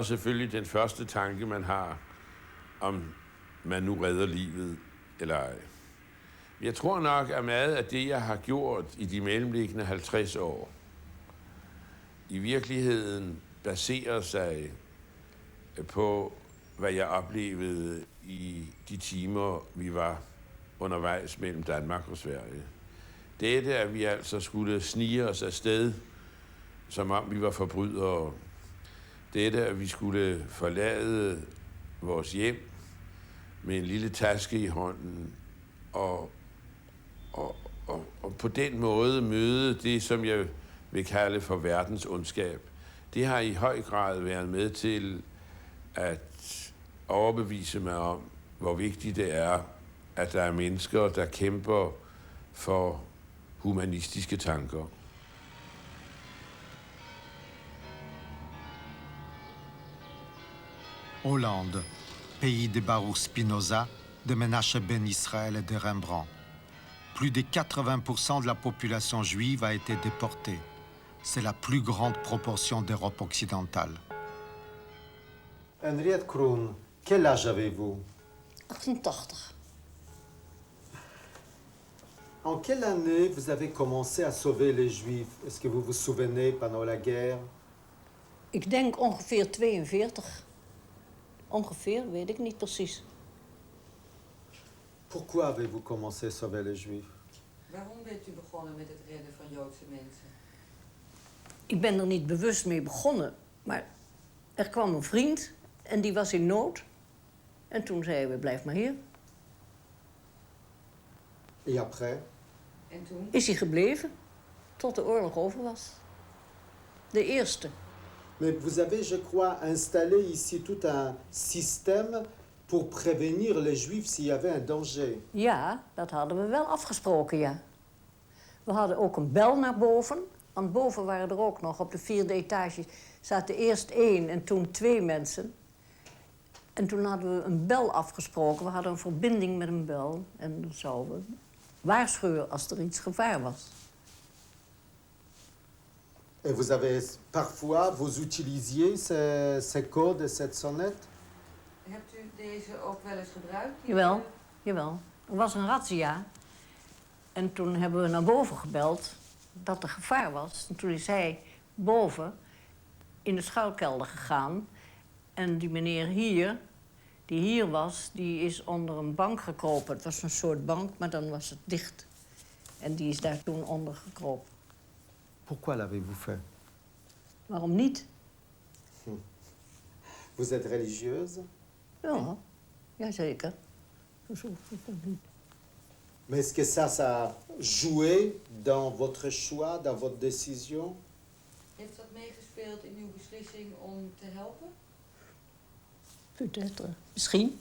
Og selvfølgelig den første tanke, man har, om man nu redder livet eller ej. Jeg tror nok, at meget af det, jeg har gjort i de mellemliggende 50 år, i virkeligheden baserer sig på, hvad jeg oplevede i de timer, vi var undervejs mellem Danmark og Sverige. Dette, at vi altså skulle snige os afsted, som om vi var forbrydere. Dette, at vi skulle forlade vores hjem med en lille taske i hånden og på den måde møde det, som jeg vil kalde for verdens ondskab. Det har i høj grad været med til at overbevise mig om, hvor vigtigt det er, at der er mennesker, der kæmper for humanistiske tanker. Hollande, pays de Baruch Spinoza, de Menachem Ben Israël et de Rembrandt. Plus de 80% de la population juive a été déportée. C'est la plus grande proportion d'Europe occidentale. Henriette Kroon, quel âge avez-vous? 88. En quelle année vous avez commencé à sauver les Juifs? Est-ce que vous vous souvenez pendant la guerre? Ik denk ongeveer 42. Ongeveer, weet ik niet precies. Pourquoi avez-vous commencé à sauver les Juifs? Waarom bent u begonnen met het redden van Joodse mensen? Ik ben er niet bewust mee begonnen, maar er kwam een vriend en die was in nood. En toen zeiden we, blijf maar hier. Et après? En toen? Is hij gebleven, tot de oorlog over was. De eerste. Mais vous avez, je crois, installé ici tout un système pour prévenir les Juifs s'il y avait un danger. Ja, dat hadden we wel afgesproken, ja. We hadden ook een bel naar boven. Want boven waren er ook nog, op de 4e etage zaten eerst 1 en toen 2 mensen. En toen hadden we een bel afgesproken. We hadden een verbinding met een bel. En dan zouden we waarschuwen als er iets gevaar was. Et vous avez parfois, vous utilisiez ces codes et cette sonnette? Hebt u deze ook wel eens gebruikt? Jawel, jawel. Er was een razzia. En toen hebben we naar boven gebeld dat er gevaar was. En toen is hij boven in de schuilkelder gegaan. En die meneer hier, die hier was, die is onder een bank gekropen. Het was een soort bank, maar dan was het dicht. En die is daar toen onder gekropen. Pourquoi l'avez-vous fait? Waarom niet? Vous êtes religieuse? Ja, jazeker. Mais est-ce que ça a joué dans votre choix, dans votre décision? Heeft dat meegespeeld in uw beslissing om te helpen? Peut-être. Misschien.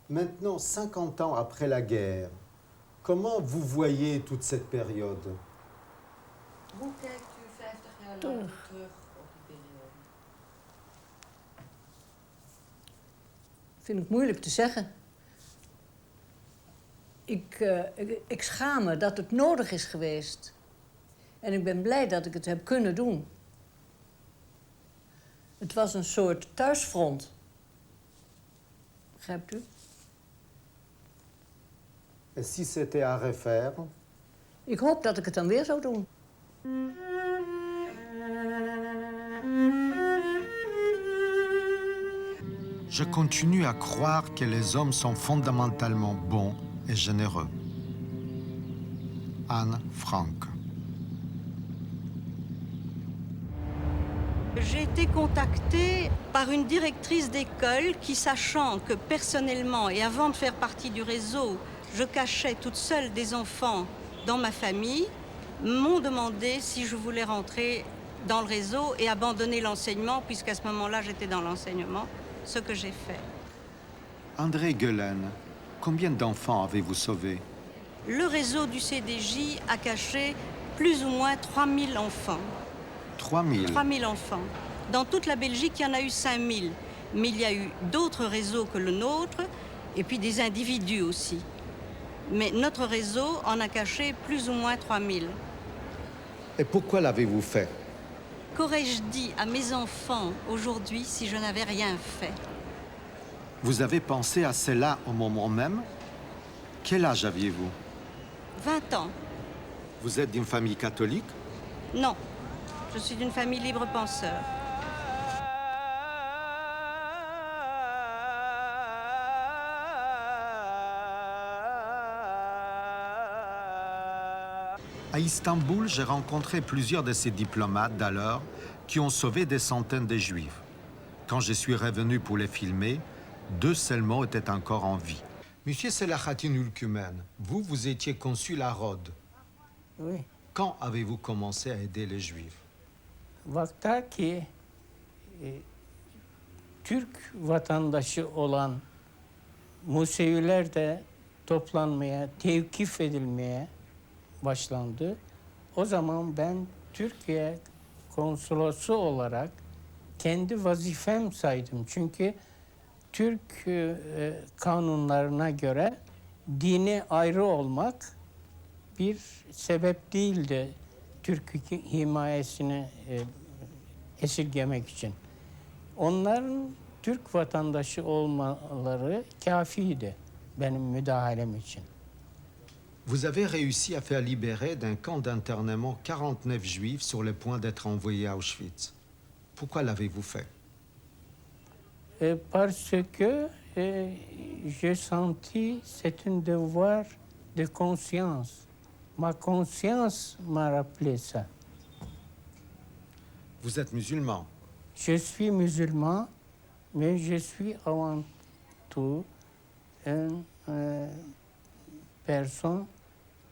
Maintenant, 50 ans après la guerre, comment vous voyez toute cette période? Hoe kijkt u 50 jaar later terug op die periode? Vind ik moeilijk te zeggen. Ik schaam me dat het nodig is geweest. En ik ben blij dat ik het heb kunnen doen. Het was een soort thuisfront. Begrijpt u? Et si c'était à refaire? Ik hoop dat ik het dan weer zou doen. Je continue à croire que les hommes sont fondamentalement bons et généreux. Anne Frank. J'ai été contactée par une directrice d'école qui, sachant que personnellement et avant de faire partie du réseau, je cachais toute seule des enfants dans ma famille, m'ont demandé si je voulais rentrer dans le réseau et abandonner l'enseignement, puisqu'à ce moment-là, j'étais dans l'enseignement, ce que j'ai fait. André Guelen, combien d'enfants avez-vous sauvés? Le réseau du CDJ a caché plus ou moins 3000 enfants. 3000? 3000 enfants. Dans toute la Belgique, il y en a eu 5000. Mais il y a eu d'autres réseaux que le nôtre, et puis des individus aussi. Mais notre réseau en a caché plus ou moins 3000. Et pourquoi l'avez-vous fait? Qu'aurais-je dit à mes enfants aujourd'hui si je n'avais rien fait? Vous avez pensé à cela au moment même? Quel âge aviez-vous? 20 ans. Vous êtes d'une famille catholique? Non, je suis d'une famille libre penseur. À Istanbul, j'ai rencontré plusieurs de ces diplomates d'alors qui ont sauvé des centaines de Juifs. Quand je suis revenu pour les filmer, 2 seulement étaient encore en vie. Monsieur Selahattin Ülkümen, vous étiez consul à Rhodes. Oui. Quand avez-vous commencé à aider les Juifs? Vaktaki Türk vatandaşı olan Museviler de toplanmaya, tevkif edilmeye başlandı. O zaman ben Türkiye konsolosu olarak kendi vazifem saydım. Çünkü Türk kanunlarına göre dini ayrı olmak bir sebep değildi Türk himayesini esirgemek için. Onların Türk vatandaşı olmaları kâfiydi benim müdahalem için. Vous avez réussi à faire libérer d'un camp d'internement 49 Juifs sur le point d'être envoyés à Auschwitz. Pourquoi l'avez-vous fait? Parce que j'ai senti c'est un devoir de conscience. Ma conscience m'a rappelé ça. Vous êtes musulman. Je suis musulman, mais je suis avant tout une personne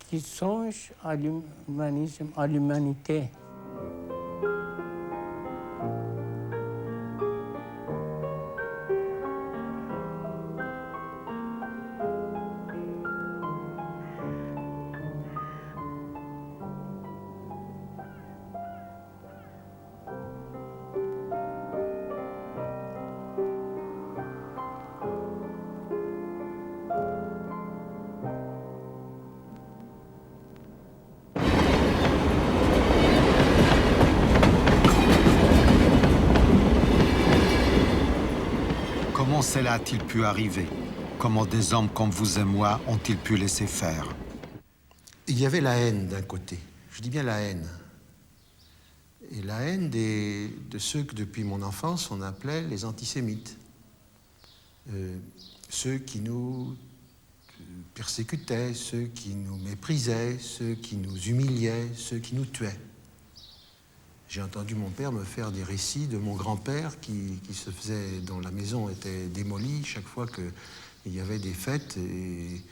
qui songe à l'humanisme, à l'humanité. Comment cela a-t-il pu arriver? Comment des hommes comme vous et moi ont-ils pu laisser faire? Il y avait la haine d'un côté, je dis bien la haine. Et la haine de ceux que depuis mon enfance on appelait les antisémites. Ceux qui nous persécutaient, ceux qui nous méprisaient, ceux qui nous humiliaient, ceux qui nous tuaient. J'ai entendu mon père me faire des récits de mon grand-père dont la maison était démolie chaque fois qu'il y avait des fêtes. Et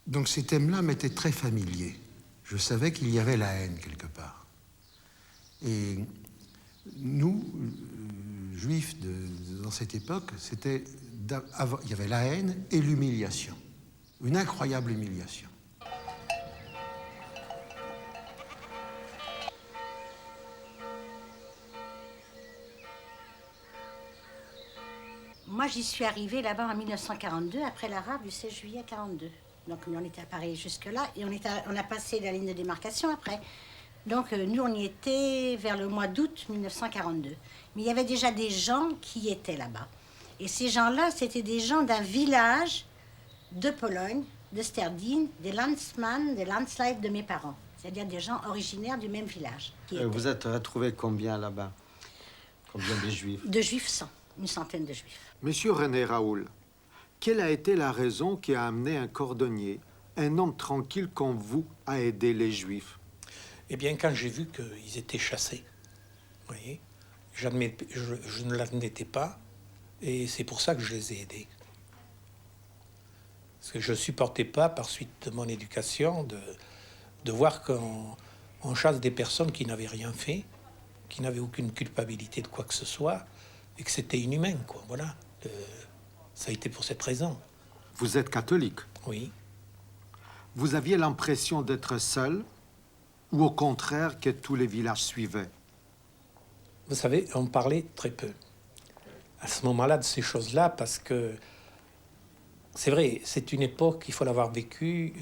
donc ces thèmes-là m'étaient très familiers. Je savais qu'il y avait la haine quelque part. Et nous, juifs dans cette époque, il y avait la haine et l'humiliation. Une incroyable humiliation. Moi, j'y suis arrivée là-bas en 1942, après la rafle du 16 juillet 42. Donc, nous, on était à Paris jusque-là, et on a passé la ligne de démarcation après. Donc, nous, on y était vers le mois d'août 1942. Mais il y avait déjà des gens qui étaient là-bas. Et ces gens-là, c'était des gens d'un village de Pologne, de Sterdin, des landsman, des landsleid de mes parents. C'est-à-dire des gens originaires du même village. Vous êtes retrouvé combien là-bas? Combien de Juifs? De Juifs, 100. Une centaine de Juifs. Monsieur René Raoul, quelle a été la raison qui a amené un cordonnier, un homme tranquille comme vous, à aider les Juifs? Eh bien, quand j'ai vu qu'ils étaient chassés, vous voyez, je ne l'admettais pas, et c'est pour ça que je les ai aidés. Parce que je ne supportais pas, par suite de mon éducation, de voir qu'on chasse des personnes qui n'avaient rien fait, qui n'avaient aucune culpabilité de quoi que ce soit, et que c'était inhumain, quoi. Voilà. Ça a été pour cette raison. Vous êtes catholique? Oui. Vous aviez l'impression d'être seul, ou au contraire que tous les villages suivaient? Vous savez, on parlait très peu à ce moment-là de ces choses-là, parce que c'est vrai, c'est une époque, il faut l'avoir vécue.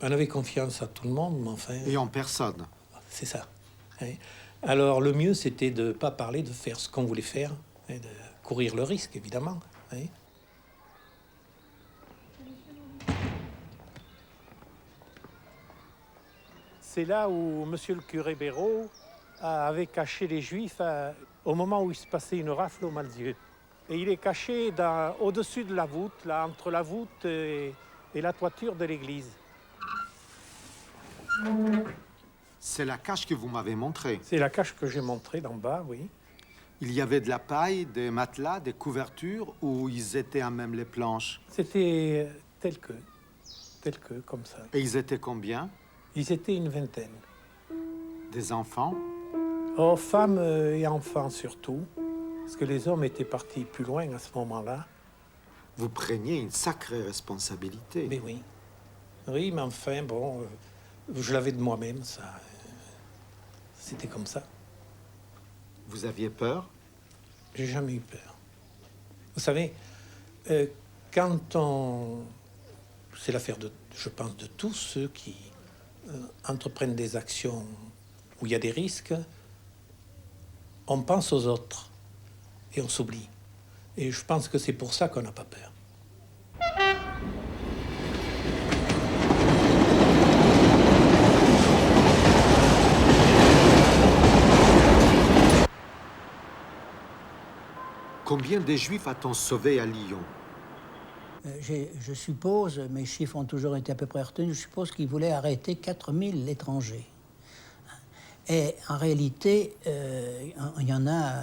On avait confiance à tout le monde, mais enfin... Et en personne? c'est ça. Hein. Alors le mieux, c'était de ne pas parler, de faire ce qu'on voulait faire, hein, de courir le risque, évidemment. Hein. C'est là où monsieur le curé Béraud avait caché les Juifs au moment où il se passait une rafle au Malzieu. Et il est caché au-dessus de la voûte, là, entre la voûte et la toiture de l'église. C'est la cache que vous m'avez montrée. C'est la cache que j'ai montrée d'en bas, oui. Il y avait de la paille, des matelas, des couvertures, ou ils étaient à même les planches? C'était tel que, comme ça. Et ils étaient combien? Ils étaient une vingtaine. Des enfants? Oh, femmes et enfants surtout, parce que les hommes étaient partis plus loin à ce moment-là. Vous preniez une sacrée responsabilité. Mais oui. Oui, mais enfin, bon, je l'avais de moi-même, ça. C'était comme ça. Vous aviez peur? J'ai jamais eu peur. Vous savez, quand on... C'est l'affaire, je pense, de tous ceux qui entreprennent des actions où il y a des risques, on pense aux autres et on s'oublie. Et je pense que c'est pour ça qu'on n'a pas peur. Combien de Juifs a-t-on sauvé à Lyon? Je suppose, mes chiffres ont toujours été à peu près retenus, je suppose qu'ils voulaient arrêter 4000 étrangers. Et en réalité, il y en a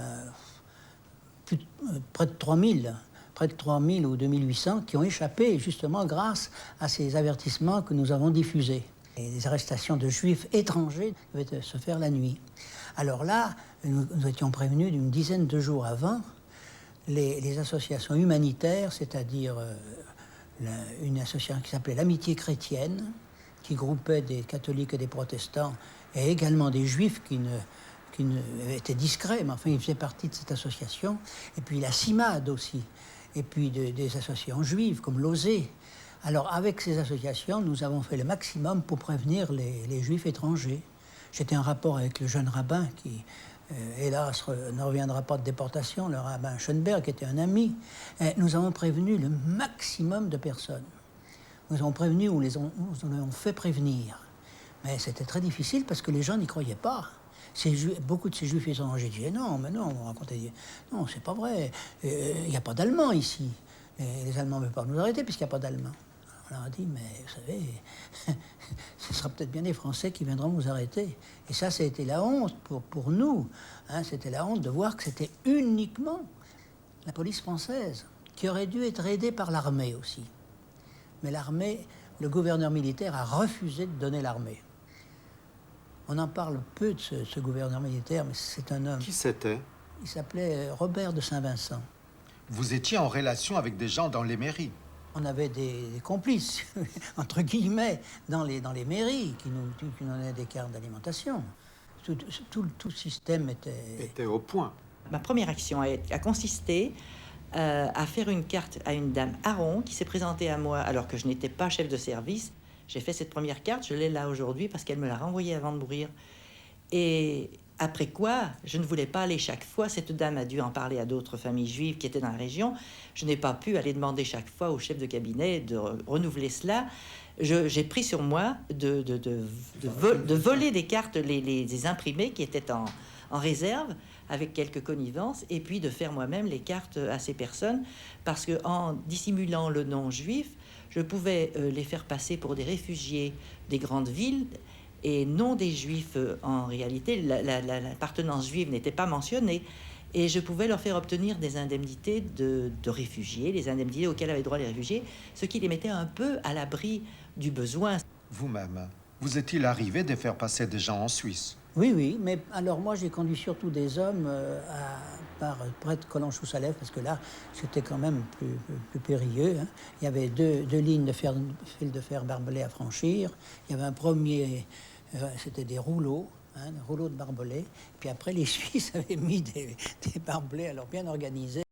près de 3000. Près de 3000 ou 2800 qui ont échappé justement grâce à ces avertissements que nous avons diffusés. Et les arrestations de Juifs étrangers devaient se faire la nuit. Alors là, nous étions prévenus d'une dizaine de jours avant. Les associations humanitaires, c'est-à-dire une association qui s'appelait l'Amitié chrétienne, qui groupait des catholiques et des protestants, et également des juifs qui étaient discrets, mais enfin ils faisaient partie de cette association, et puis la CIMAD aussi, et puis des associations juives comme l'OSE. Alors avec ces associations, nous avons fait le maximum pour prévenir les juifs étrangers. J'étais en rapport avec le jeune rabbin qui... hélas, ne reviendra pas de déportation, le rabbin Schoenberg, qui était un ami. Nous avons prévenu le maximum de personnes. Nous avons prévenu ou nous avons fait prévenir. Mais c'était très difficile parce que les gens n'y croyaient pas. Beaucoup de ces juifs étrangers disaient non, mais non, on racontait, non, c'est pas vrai. Il n'y a pas d'Allemands ici. Les Allemands ne veulent pas nous arrêter puisqu'il n'y a pas d'Allemands. On leur a dit, mais vous savez, ce sera peut-être bien des Français qui viendront vous arrêter. Et ça a été la honte pour nous. Hein, c'était la honte de voir que c'était uniquement la police française qui aurait dû être aidée par l'armée aussi. Mais l'armée, le gouverneur militaire a refusé de donner l'armée. On en parle peu de ce gouverneur militaire, mais c'est un homme. Qui c'était? Il s'appelait Robert de Saint-Vincent. Vous étiez en relation avec des gens dans les mairies? On avait des complices, entre guillemets, dans les mairies qui nous donnaient des cartes d'alimentation. Tout le système était au point. Ma première action a consisté à faire une carte à une dame Aron qui s'est présentée à moi alors que je n'étais pas chef de service. J'ai fait cette première carte, je l'ai là aujourd'hui parce qu'elle me l'a renvoyée avant de mourir. Et après quoi, je ne voulais pas aller chaque fois. Cette dame a dû en parler à d'autres familles juives qui étaient dans la région. Je n'ai pas pu aller demander chaque fois au chef de cabinet de renouveler cela. J'ai pris sur moi de voler des cartes, les imprimés qui étaient en réserve, avec quelques connivences, et puis de faire moi-même les cartes à ces personnes, parce qu'en dissimulant le nom juif, je pouvais les faire passer pour des réfugiés des grandes villes, et non des juifs en réalité. L'appartenance juive n'était pas mentionnée, et je pouvais leur faire obtenir des indemnités de réfugiés, les indemnités auxquelles avaient droit les réfugiés, ce qui les mettait un peu à l'abri du besoin. Vous-même, vous est-il arrivé de faire passer des gens en Suisse? Oui, mais alors moi j'ai conduit surtout des hommes près de Collonges-sous-Salève, parce que là c'était quand même plus périlleux. Hein. Il y avait deux lignes de fil de fer barbelé à franchir. Il y avait un premier, c'était des rouleaux, des rouleaux de barbelés. Puis après les Suisses avaient mis des barbelés alors bien organisés